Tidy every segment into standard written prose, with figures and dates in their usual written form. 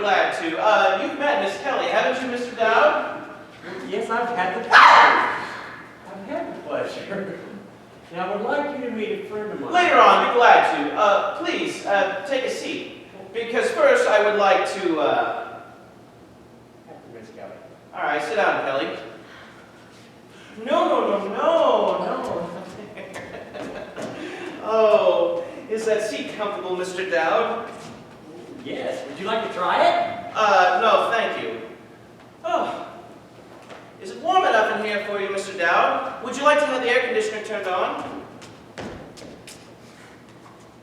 glad to. You've met Miss Kelly, haven't you, Mr. Dowd? Yes, I've had the pleasure. I've had the pleasure. Now, I would like you to meet a friend of mine. Later on, be glad to. Please, take a seat. Because first, I would like to, After Miss Kelly. All right, sit down, Kelly. No. Oh, is that seat comfortable, Mr. Dowd? Yes, would you like to try it? No, thank you. Oh, is it warm enough in here for you, Mr. Dowd? Would you like to have the air conditioner turned on?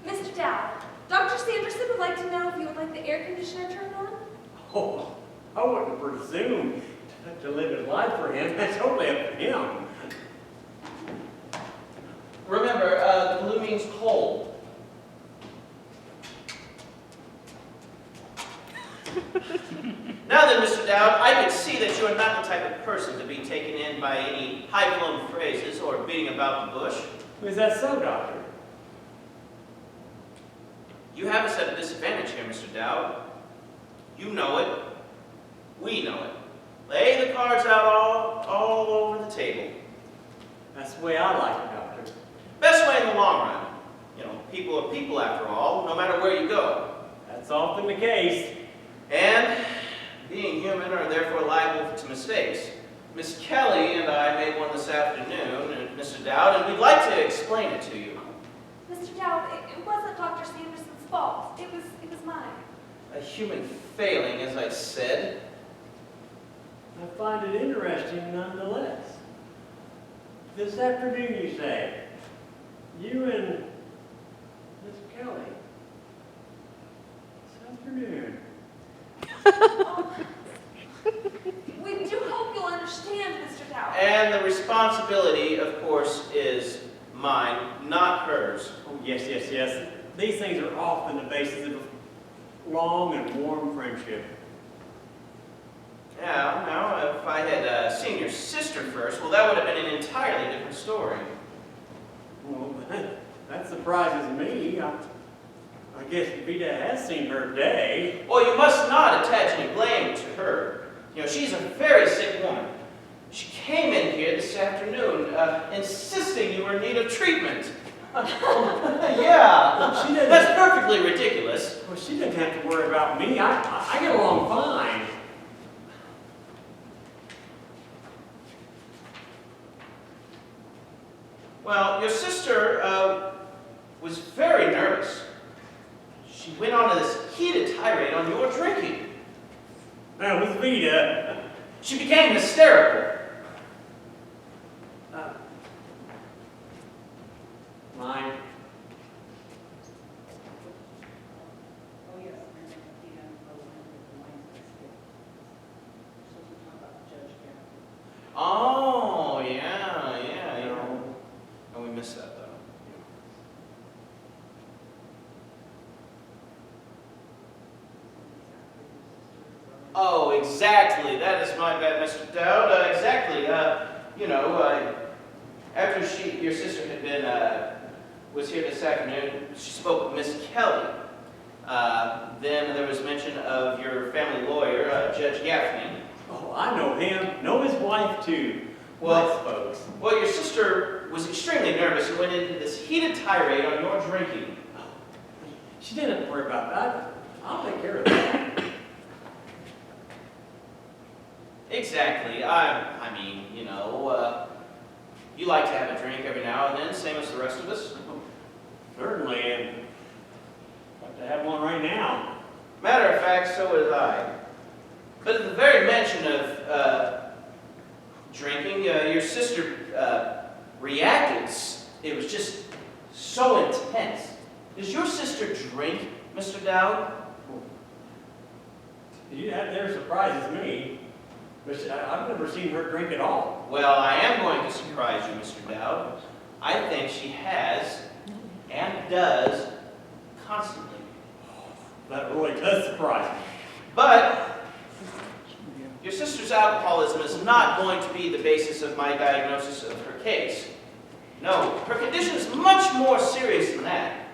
Mr. Dowd, Dr. Sanderson would like to know if you would like the air conditioner turned on. Oh, I wouldn't presume to live his life for him. That's totally up to him. Remember, the blue means cold. Now then, Mr. Dowd, I can see that you are not the type of person to be taken in by any high-flown phrases or beating about the bush. Is that so, Doctor? You have us at a disadvantage here, Mr. Dowd. You know it. We know it. Lay the cards out all over the table. That's the way I like it, Doctor. Best way in the long run. You know, people are people after all, no matter where you go. That's often the case. And being human are therefore liable to mistakes. Miss Kelly and I made one this afternoon, Mr. Dowd, and we'd like to explain it to you. Mr. Dowd, it wasn't Dr. Sanderson's fault. It was mine. A human failing, as I said. I find it interesting nonetheless. This afternoon, you say, you and Miss Kelly. This afternoon. We do hope you'll understand, Mr. Dowd. And the responsibility, of course, is mine, not hers. Oh, yes. These things are often the basis of a long and warm friendship. Yeah, now, if I had seen your sister first, well, that would have been an entirely different story. Well, that surprises me. I guess Vita has seen her day. Well, you must not attach any blame to her. You know, she's a very sick woman. She came in here this afternoon, insisting you were in need of treatment. Yeah, She didn't. that's perfectly ridiculous. Well, she didn't have to worry about me. I get along fine. Well, your sister was very nervous. She went on to this heated tirade on your drinking. That was Vita. She became hysterical. Mine. Oh, yes, and then at the end, the lines are still. So we talk about Judge Gaffney. Oh, yeah. You know. Oh, we missed that, though. Oh, exactly. That is my bad, Mr. Dowd. Exactly. You know, after your sister had been, was here this afternoon, she spoke with Miss Kelly. Then there was mention of your family lawyer, Judge Gaffney. Oh, I know him. Know his wife, too. Well- Nice folks. Well, your sister was extremely nervous and went into this heated tirade on your drinking. She didn't have to worry about that. I'll take care of that. Exactly. I mean, you know, you like to have a drink every now and then, same as the rest of us. Certainly, and I'd like to have one right now. Matter of fact, so would I. But at the very mention of drinking, your sister reacted. It was just so intense. Does your sister drink, Mr. Dowd? There surprises me. But I've never seen her drink at all. Well, I am going to surprise you, Mr. Dowd. I think she has and does constantly. That really does surprise me. But your sister's alcoholism is not going to be the basis of my diagnosis of her case. No, her condition is much more serious than that.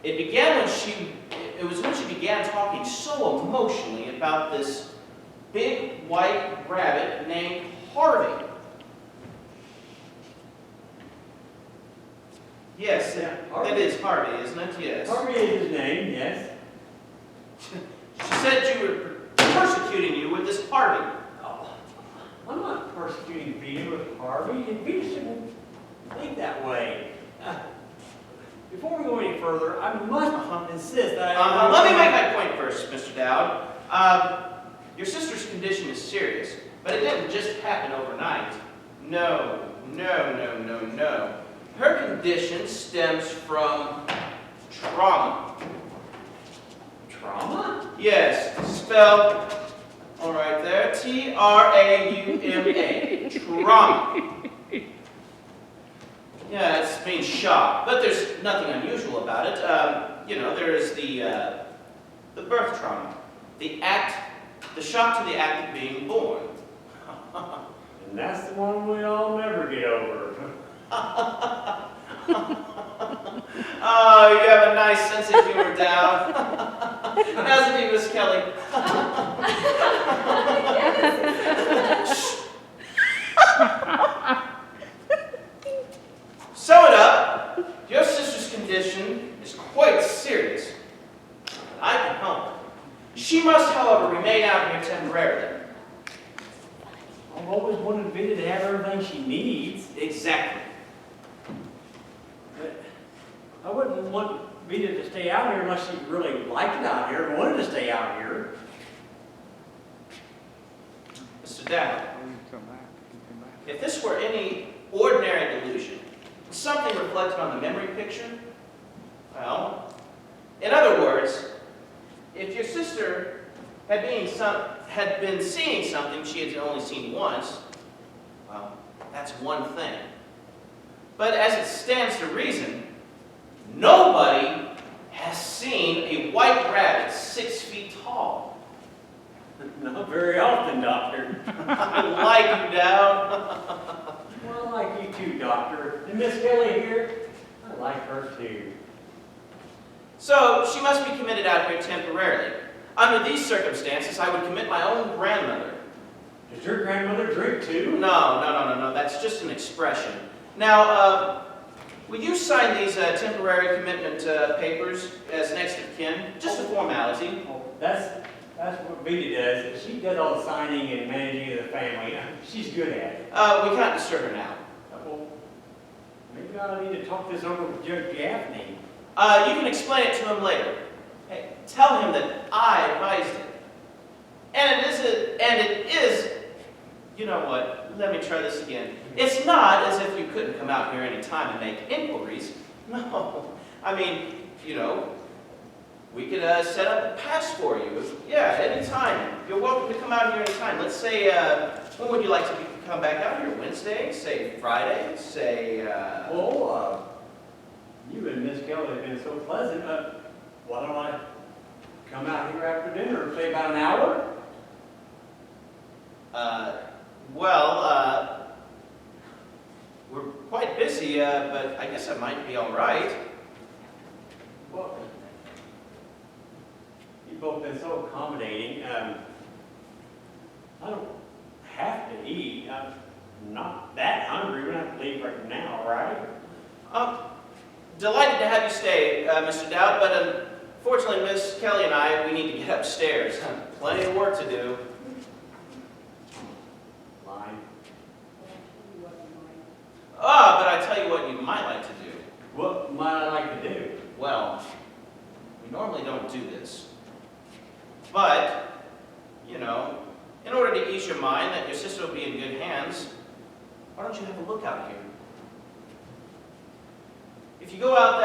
It began when she it was when she began talking so emotionally about this big white rabbit named Harvey. Yes, Harvey. it is Harvey, isn't it? Yes. Harvey is his name, yes. She said you were persecuting you with this Harvey. Oh, I'm not persecuting Vita with Harvey, and Vita shouldn't think that way. Before we go any further, I must insist that Let me make my point first, Mr. Dowd. Your sister's condition is serious, but it didn't just happen overnight. No. Her condition stems from trauma. Trauma? Yes, spelled all right there. Trauma. Trauma. Yeah, it means shock, but there's nothing unusual about it. There is the birth trauma, the shock to the act of being born. And that's the one we all never get over. Oh, you have a nice sense of humor, Dowd. How's it, Miss Kelly? Sum it up. Your sister's condition is quite serious. I can help her. She must, however, remain out here temporarily. I've always wanted Vita to have everything she needs. Exactly. But I wouldn't want Vita to stay out here unless she really liked it out here and wanted to stay out here. Mr. Dowd, if this were any ordinary delusion, something reflected on the memory picture, well, in other words, if your sister had been seeing something she had only seen once, well, that's one thing. But as it stands to reason, nobody has seen a white rabbit 6 feet tall. Not very often, Doctor. I like you, Dowd. Well, I like you too, Doctor. And Miss Kelly here, I like her too. So, she must be committed out here temporarily. Under these circumstances, I would commit my own grandmother. Does your grandmother drink too? No, that's just an expression. Now, will you sign these temporary commitment papers as next of kin? Just a formality. Oh, that's what Vita does. She does all the signing and managing of the family. She's good at it. We can't disturb her now. Well, maybe I need to talk this over with Judge Gaffney. You can explain it to him later. Hey, tell him that I advised it. And it is, you know what, let me try this again. It's not as if you couldn't come out here any time and make inquiries. No, I mean, we could set up a pass for you. Yeah, anytime. You're welcome to come out here anytime. Let's say, when would you like to come back out here? Wednesday? Say Friday? Say, You and Miss Kelly have been so pleasant. Why don't I come out here after dinner, say about an hour? We're quite busy, but I guess I might be all right. Well, you've both been so accommodating. I don't have to eat. I'm not that hungry. We don't have to leave right now, right? Delighted to have you stay, Mr. Dowd, but unfortunately, Miss Kelly and I, we need to get upstairs. Plenty of work to do. Line. But I tell you what you might like to do. What might I like to do? Well, we normally don't do this. But, in order to ease your mind that your sister will be in good hands, why don't you have a look out here? If you go out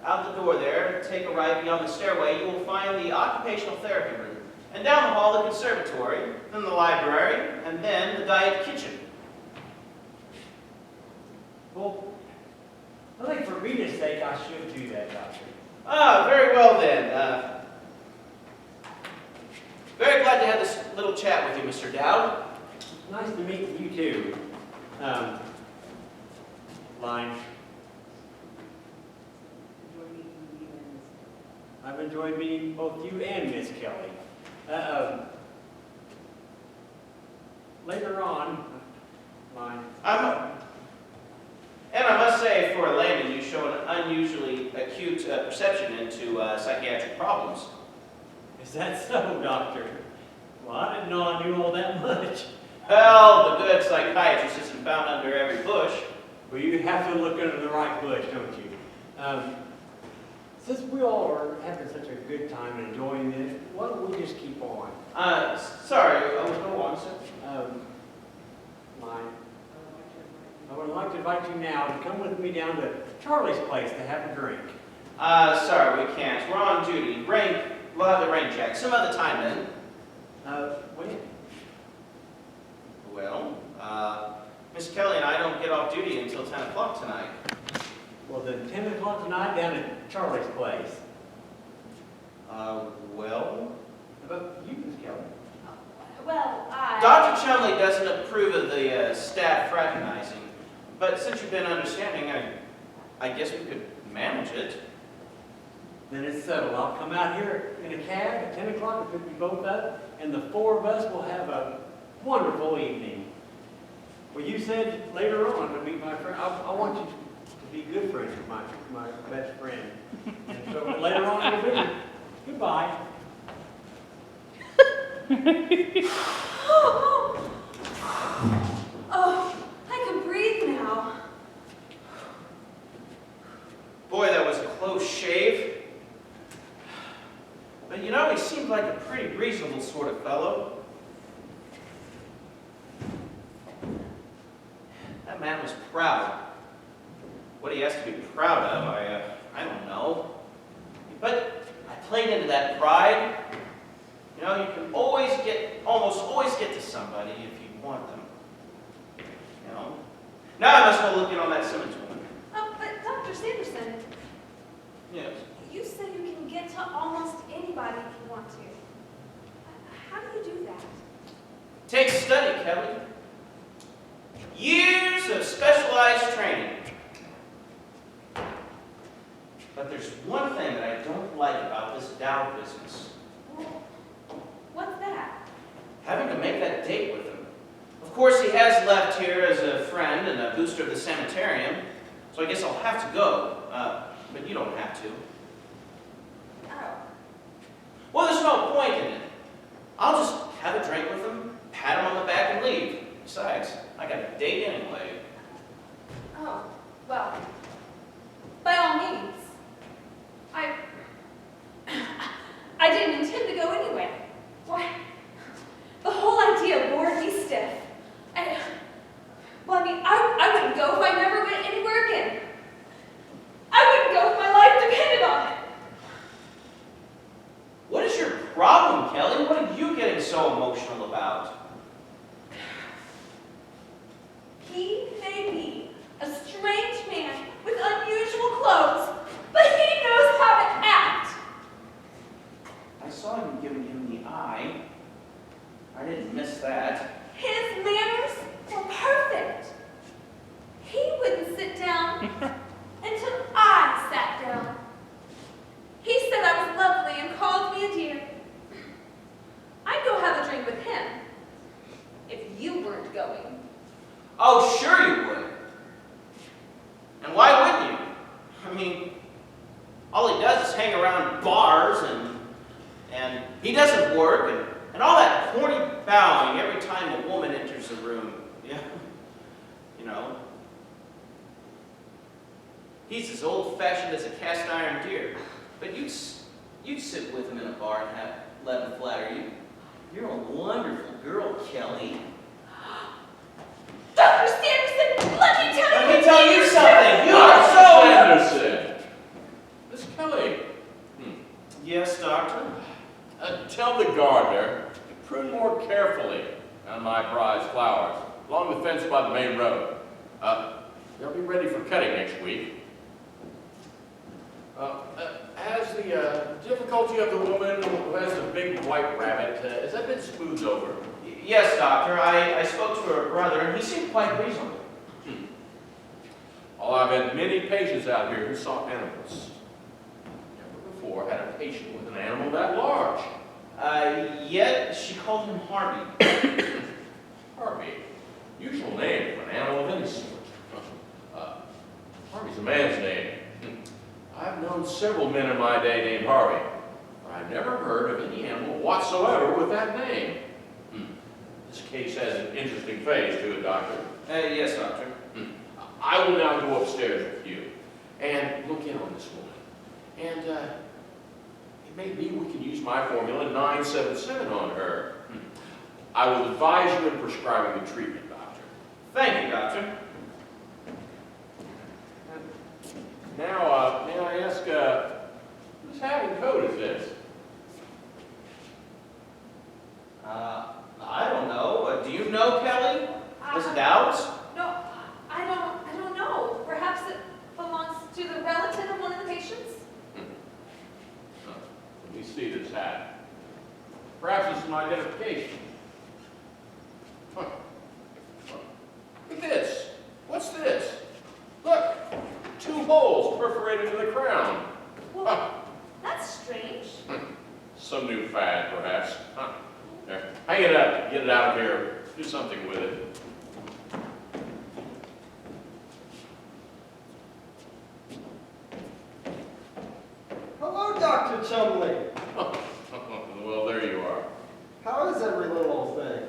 out the door there, take a right beyond the stairway, you will find the occupational therapy room. And down the hall, the conservatory, then the library, and then the diet kitchen. Well, I think for Vita's sake, I should do that, Doctor. Very well then. Very glad to have this little chat with you, Mr. Dowd. Nice to meet you too. Line. I I've enjoyed meeting both you and Miss Kelly. Later on, And I must say, for a layman, you show an unusually acute perception into psychiatric problems. is that so, Doctor? Well, I didn't know I knew all that much. Well, the good psychiatrist isn't found under every bush. Well, you have to look under the right bush, don't you? Since we all are having such a good time and enjoying this, why don't we just keep on? Sorry, go on, sir. I would like to invite you now to come with me down to Charlie's place to have a drink. Sorry, we can't. We're on duty. We'll have the rain check. Some other time then. When? Well, Miss Kelly and I don't get off duty until 10 o'clock tonight. Well, then 10 o'clock tonight down at Charlie's place. Well? How about you, Miss Kelly? Well, Dr. Chumley doesn't approve of the staff fraternizing, but since you've been understanding, I guess we could manage it. Then it's settled. I'll come out here in a cab at 10 o'clock and pick you both up, and the four of us will have a wonderful evening. Well, you said later on to meet my friend. I want you to be good friends with my best friend. And so later on, we'll be. Goodbye. Oh, I can breathe now. Boy, that was a close shave. But you know, he seemed like a pretty reasonable sort of fellow. That man was proud. What he has to be proud of, I don't know. But I played into that pride. You know, you can almost always get to somebody if you want them. You know? Now I must go look in on that Simmons woman. But Dr. Sanderson, Yes. you said you can get to almost anybody if you want to. How do you do that? Take study, Kelly. Years of specialized training. But there's one thing that I don't like about this Dow business. Well, what's that? Having to make that date with him. Of course, he has left here as a friend and a booster of the sanitarium, so I guess I'll have to go. But you don't have to. Oh. Well, there's no point in it. I'll just have a drink with him, pat him on the back, and leave. Besides, I got a date anyway. Oh, well, by all means. I didn't intend to go anyway. Why, the whole idea bored me stiff. I wouldn't go if I never went anywhere again. I wouldn't go if my life depended on it. What is your problem, Kelly? What are you getting so emotional about? He may be a strange man with unusual clothes, but he knows how to act. I saw you giving him the eye. I didn't miss that. His manners were perfect. He wouldn't sit down until I sat down. He said I was lovely and called me a dear. I'd go have a drink with him if you weren't going. Oh, sure you would. And why wouldn't you? I mean, all he does is hang around bars and he doesn't work and all that corny bowing every time a woman enters a room. Yeah. You know. He's as old-fashioned as a cast iron deer. But you'd sit with him in a bar and let him flatter you. You're a wonderful girl, Kelly. Dr. Sanderson, let me tell you. Let me tell you something. You are so Sanderson. Miss Kelly. Yes, doctor. Tell the gardener to prune more carefully on my prize flowers along the fence by the main road. They'll be ready for cutting next week. Has the difficulty of the woman who has the big white rabbit, has that been smoothed over? Yes, doctor. I spoke to her brother, and he seemed quite reasonable. Oh, I've had many patients out here who saw animals. Never before had a patient with an animal that large. Yet she called him Harvey. Harvey. Usual name for an animal of any sort. Harvey's a man's name. I've known several men in my day named Harvey, but I've never heard of any animal whatsoever with that name. This case has an interesting phase to it, Doctor. Yes, Doctor. I will now go upstairs with you and look in on this woman. And it may be we can use my formula 977 on her. I will advise you in prescribing the treatment, Doctor. Thank you, Doctor. Now, may I ask, whose hat and coat is this? I don't know. Do you know, Kelly? Miss Dowds? No, I don't know. Perhaps it belongs to the relative of one of the patients? Let me see this hat. Perhaps it's an identification. Huh. Look at this. What's this? Look, 2 holes perforated in the crown. Well, that's strange. Some new fad, perhaps. There, hang it up. Get it out of here. Do something with it. Hello, Dr. Chumley. Well, there you are. How is every little old thing?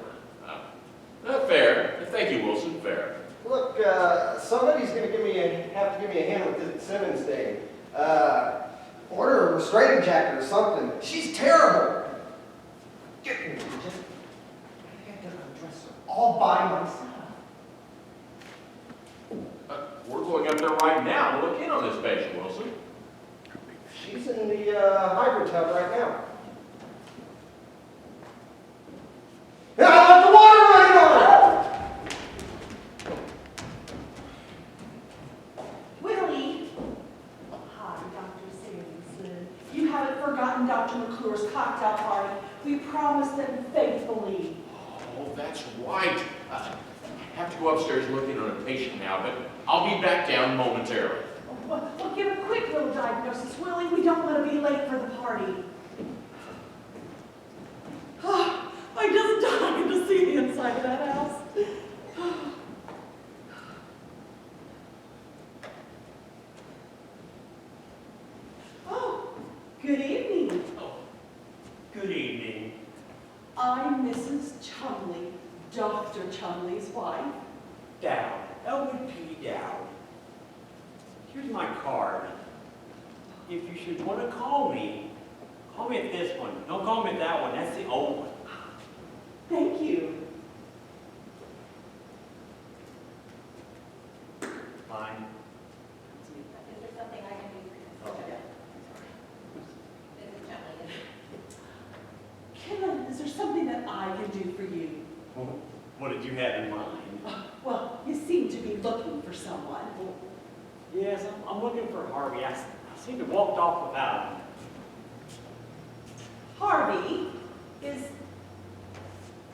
Fair. Thank you, Wilson. Fair. Look, somebody's going to have to give me a hand with this Simmons thing. Order a restraining jacket or something. She's terrible. Get me, Bridget. I got to undress her all by myself. We're going up there right now to look in on this patient, Wilson. She's in the hybrid tub right now. Ah, the water running on her! Willie. Hi, Dr. Samuelson. You haven't forgotten Dr. McClure's cocktail party. We promised them faithfully. Oh, that's right. I have to go upstairs looking on a patient now, but I'll be back down momentarily. Well, give a quick little diagnosis, Willie. We don't want to be late for the party. I just died to see the inside of that house. Oh, good evening. Oh, good evening. I'm Mrs. Chumley, Dr. Chumley's wife. Dowd, Elwood P. Dowd. Here's my card. If you should want to call me at this one. Don't call me at that one. That's the old one. Thank you. Fine. Is there something I can do for you? Okay. Kevin, is there something that I can do for you? Well, what did you have in mind? Well, you seem to be looking for someone. Yes, I'm looking for Harvey. I seem to have walked off without him. Harvey, is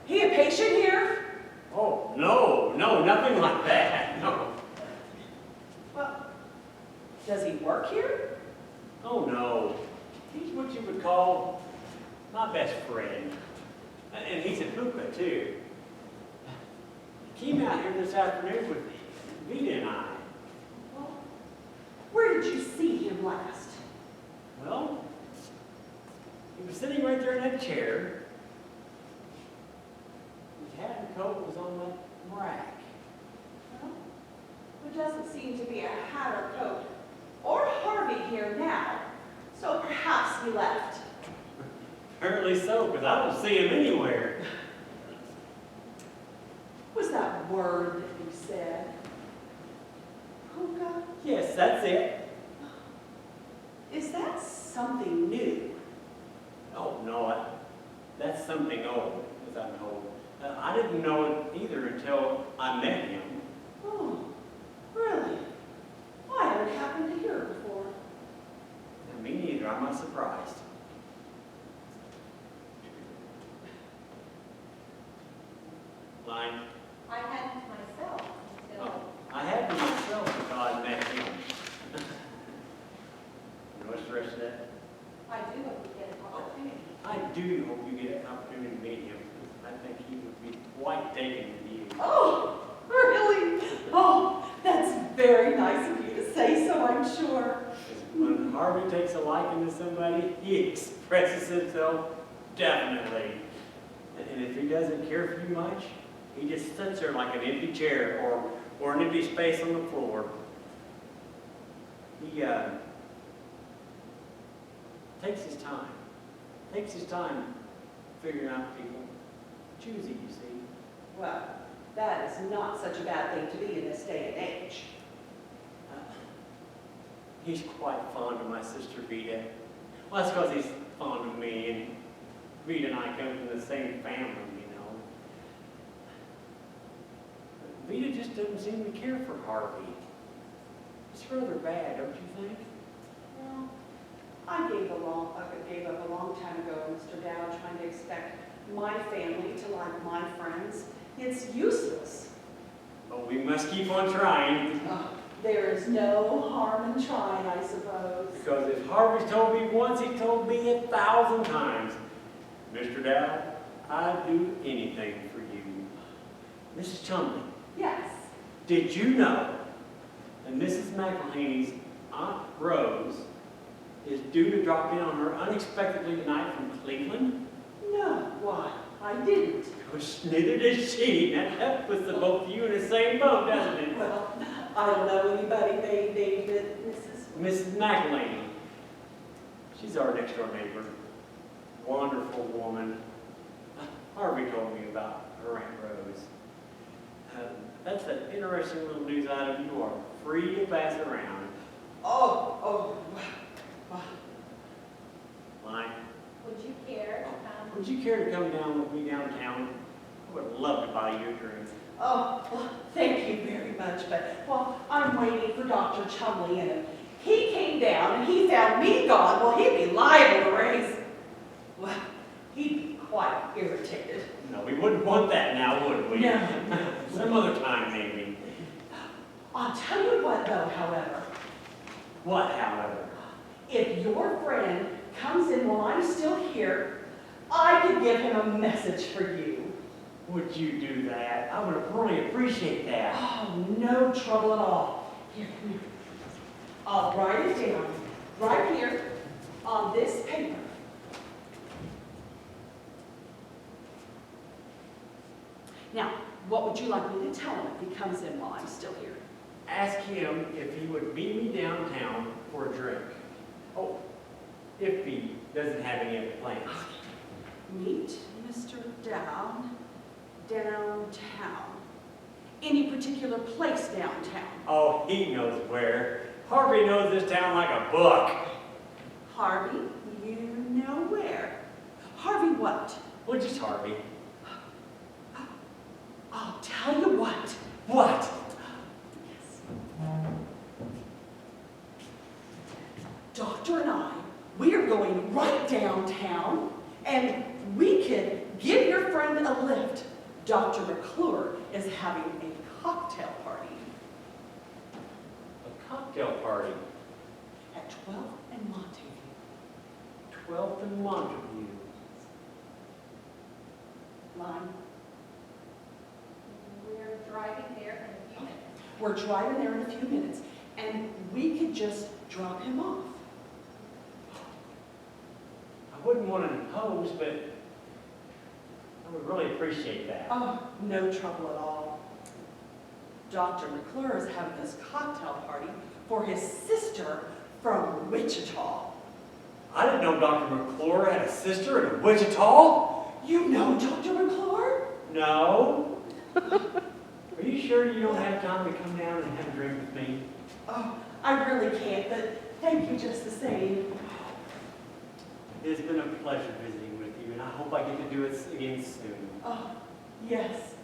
he a patient here? Oh, no, nothing like that. No. Well, does he work here? Oh, no. He's what you would call my best friend. And he's a hookah, too. He came out here this afternoon with Vita and I. Well, where did you see him last? Well, he was sitting right there in that chair. His hat and coat was on that rack. Well, there doesn't seem to be a hat or coat or Harvey here now, so perhaps he left. Apparently so, because I don't see him anywhere. Was that word that you said? Hookah? Yes, that's it. Is that something new? Oh, no, that's something old, as I'm told. I didn't know it either until I met him. Oh, really? I haven't happened to hear it before. And me neither, I'm not surprised. Line. I hadn't myself until. Oh, I had to myself until I met him. And what's the rest of that? I'm sure. When Harvey takes a liking to somebody, he expresses himself definitely. And if he doesn't care for you much, he just sits there like an empty chair or an empty space on the floor. He takes his time figuring out people. Choosy, you see. Well, that is not such a bad thing to be in this day and age. He's quite fond of my sister Vida. Well, that's because he's fond of me, and Vida and I come from the same family, you know. But Vida just doesn't seem to care for Harvey. It's rather bad, don't you think? Well, I gave up a long time ago, Mr. Dow, trying to expect my family to like my friends. It's useless. But we must keep on trying. There is no harm in trying, I suppose. Because if Harvey's told me once, he's told me 1,000 times. Mr. Dow, I'd do anything for you. Mrs. Chumley, Yes. did you know that Mrs. McElhaney's Aunt Rose is due to drop in on her unexpectedly tonight from Cleveland? No, why? I didn't. Which neither did she. That puts the both of you in the same boat, doesn't it? Well, I don't know anybody named David, Mrs. McElhaney. She's our next door neighbor. Wonderful woman. Harvey told me about her Aunt Rose. That's an interesting little news item. You are free to pass around. Oh, Mike, Would you care? would you care to come down with me downtown? I would love to buy you a drink. oh, well, thank you very much, but, well, I'm waiting for Dr. Chumley, and if he came down and he found me gone, well, he'd be liable to raise, well, he'd be quite irritated. No, we wouldn't want that now, would we? No. Some other time, maybe. I'll tell you what, though, however, What, however? if your friend comes in while I'm still here, I could give him a message for you. Would you do that? I would really appreciate that. Oh, no trouble at all. Here, come here. I'll write it down right here on this paper. Now, what would you like me to tell him if he comes in while I'm still here? Ask him if he would meet me downtown for a drink. Oh, if he doesn't have any other plans. Meet Mr. Down downtown. Any particular place downtown? Oh, he knows where. Harvey knows this town like a book. Harvey, you know where. Harvey what? Well, just Harvey. I'll tell you what. What? Doctor and I, we are going right downtown, and we can give your friend a lift. Dr. McClure is having a cocktail party A cocktail party. at 12th and Montague. 12th and Montague. Line. We're driving there in a few minutes. We're driving there in a few minutes, and we could just drop him off. I wouldn't want to impose, but I would really appreciate that. Oh, no trouble at all. Dr. McClure is having this cocktail party for his sister from Wichita. I didn't know Dr. McClure had a sister in Wichita. You know Dr. McClure? No. Are you sure you don't have time to come down and have a drink with me? Oh, I really can't, but thank you just the same. It's been a pleasure visiting with you, and I hope I get to do it again soon. Oh, yes,